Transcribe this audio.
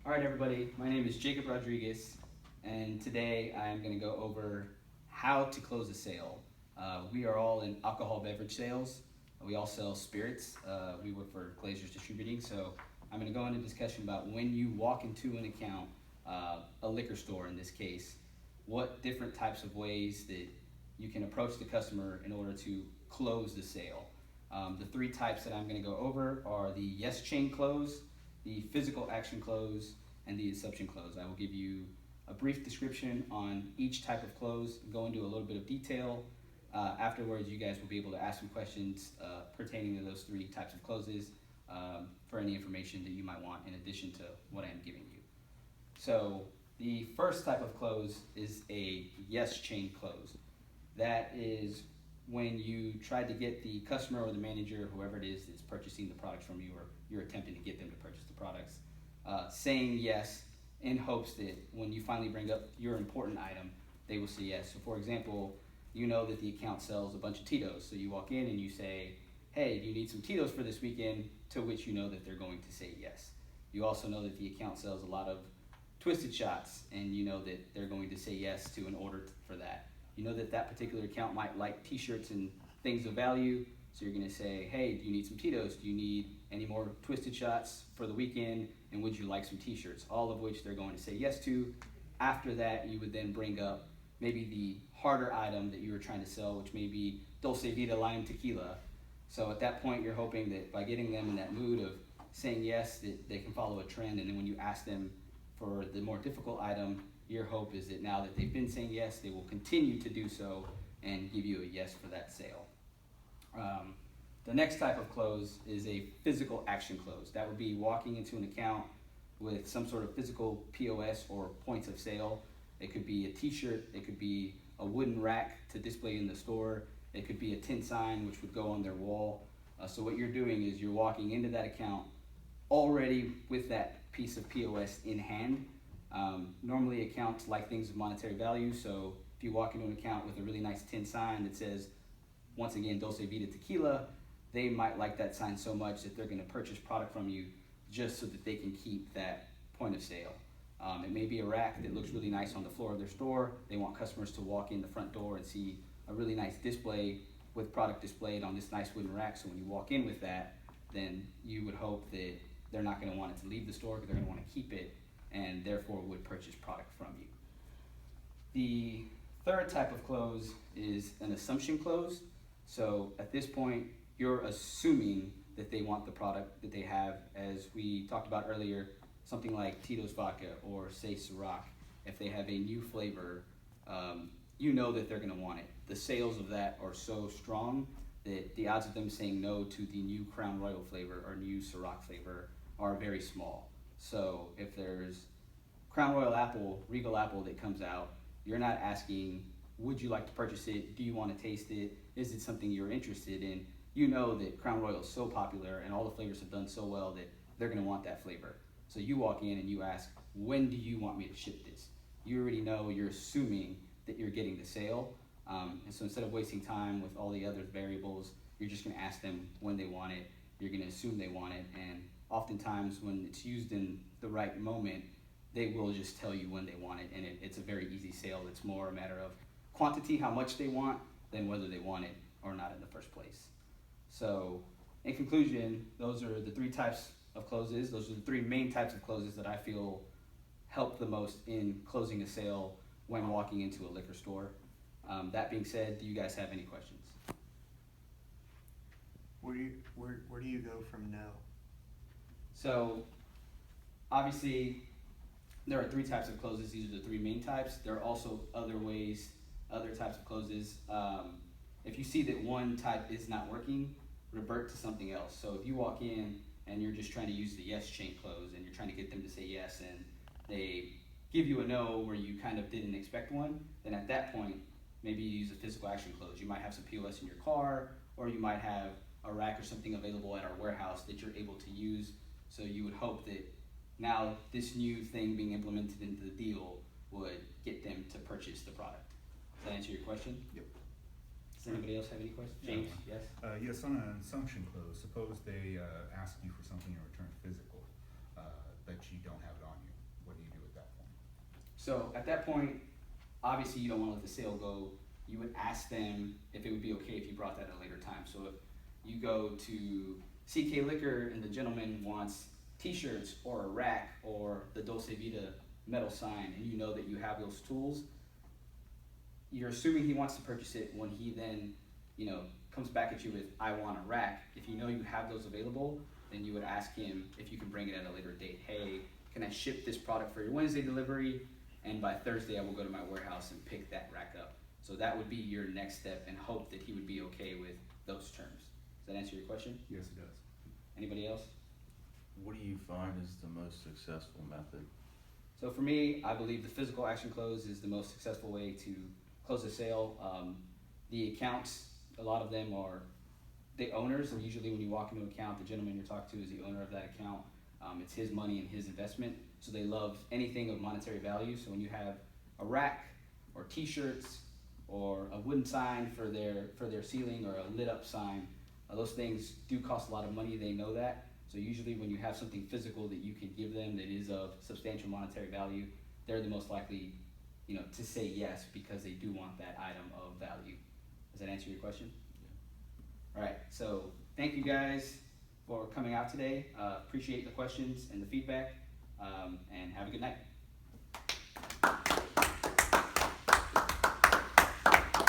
All right, everybody, my name is Jacob Rodriguez, and today I'm going to go over how to close a sale. We are all in alcohol beverage sales. We all sell spirits. We work for Glazers Distributing, so I'm going to go into discussion about when you walk into an account, a liquor store in this case, what different types of ways that you can approach the customer in order to close the sale. The three types that I'm going to go over are the yes chain close, the physical action close, and the assumption close. I will give you a brief description on each type of close, go into a little bit of detail. Afterwards, you guys will be able to ask some questions pertaining to those three types of closes for any information that you might want in addition to what I'm giving you. So the first type of close is a yes chain close. That is when you try to get the customer or the manager, whoever it is that's purchasing the products from you, or you're attempting to get them to purchase the products, saying yes in hopes that when you finally bring up your important item, they will say yes. So for example, you know that the account sells a bunch of Tito's. So you walk in and you say, hey, do you need some Tito's for this weekend? To which you know that they're going to say yes. You also know that the account sells a lot of twisted shots, and you know that they're going to say yes to an order for that. You know that that particular account might like t-shirts and things of value, so you're going to say, hey, do you need some Tito's? Do you need any more twisted shots for the weekend? And would you like some t-shirts? All of which they're going to say yes to. After that, you would then bring up maybe the harder item that you were trying to sell, which may be Dulce Vita Lime Tequila. So at that point, you're hoping that by getting them in that mood of saying yes, that they can follow a trend, and then when you ask them for the more difficult item, your hope is that now that they've been saying yes, they will continue to do so and give you a yes for that sale. The next type of close is a physical action close. That would be walking into an account with some sort of physical POS or points of sale. It could be a t-shirt, it could be a wooden rack to display in the store, it could be a tin sign which would go on their wall. So what you're doing is you're walking into that account already with that piece of POS in hand. Normally accounts like things of monetary value, so if you walk into an account with a really nice tin sign that says, once again, Dulce Vita Tequila, they might like that sign so much that they're going to purchase product from you just so that they can keep that point of sale. It may be a rack that looks really nice on the floor of their store. They want customers to walk in the front door and see a really nice display with product displayed on this nice wooden rack, so when you walk in with that, then you would hope that they're not going to want it to leave the store, because they're going to want to keep it and therefore would purchase product from you. The third type of close is an assumption close. So at this point, you're assuming that they want the product that they have, as we talked about earlier, something like Tito's Vodka or say Ciroc. If they have a new flavor, you know that they're going to want it. The sales of that are so strong that the odds of them saying no to the new Crown Royal flavor or new Ciroc flavor are very small. So if there's Crown Royal apple, Regal apple that comes out, you're not asking, would you like to purchase it? Do you want to taste it? Is it something you're interested in? You know that Crown Royal is so popular and all the flavors have done so well that they're going to want that flavor. So you walk in and you ask, when do you want me to ship this? You already know, you're assuming that you're getting the sale. And so instead of wasting time with all the other variables, you're just going to ask them when they want it. You're going to assume they want it. And oftentimes when it's used in the right moment, they will just tell you when they want it. And it's a very easy sale. It's more a matter of quantity, how much they want, than whether they want it or not in the first place. So in conclusion, those are the three types of closes. Those are the three main types of closes that I feel help the most in closing a sale when walking into a liquor store. That being said, do you guys have any questions? Where do you go from no? So obviously there are three types of closes. These are the three main types. There are also other ways, other types of closes. If you see that one type is not working, revert to something else. So if you walk in and you're just trying to use the yes chain close and you're trying to get them to say yes and they give you a no where you kind of didn't expect one, then at that point, maybe you use a physical action close. You might have some POS in your car, or you might have a rack or something available at our warehouse that you're able to use. So you would hope that now this new thing being implemented into the deal would get them to purchase the product. Does that answer your question? Yep. Does anybody else have any questions? James, yes? Yes, on an assumption close, suppose they ask you for something in return physical, but you don't have it on you. So at that point, obviously you don't want to let the sale go. You would ask them if it would be okay if you brought that at a later time. So if you go to CK Liquor and the gentleman wants t-shirts or a rack or the Dolce Vita metal sign, and you know that you have those tools, you're assuming he wants to purchase it. When he then, comes back at you with, I want a rack, if you know you have those available, then you would ask him if you can bring it at a later date. Hey, can I ship this product for your Wednesday delivery? And by Thursday I will go to my warehouse and pick that rack up. So that would be your next step, and hope that he would be okay with those terms. Does that answer your question? Yes, it does. Anybody else? What do you find is the most successful method? So for me, I believe the physical action close is the most successful way to close a sale. The accounts, a lot of them are the owners, and usually when you walk into an account, the gentleman you're talking to is the owner of that account. It's his money and his investment, so they love anything of monetary value. So when you have a rack or t-shirts or a wooden sign for their ceiling or a lit up sign, those things do cost a lot of money. They know that. So usually when you have something physical that you can give them that is of substantial monetary value, they're the most likely, to say yes, because they do want that item of value. Does that answer your question? Yeah. All right, so thank you guys for coming out today. Appreciate the questions and the feedback, and have a good night.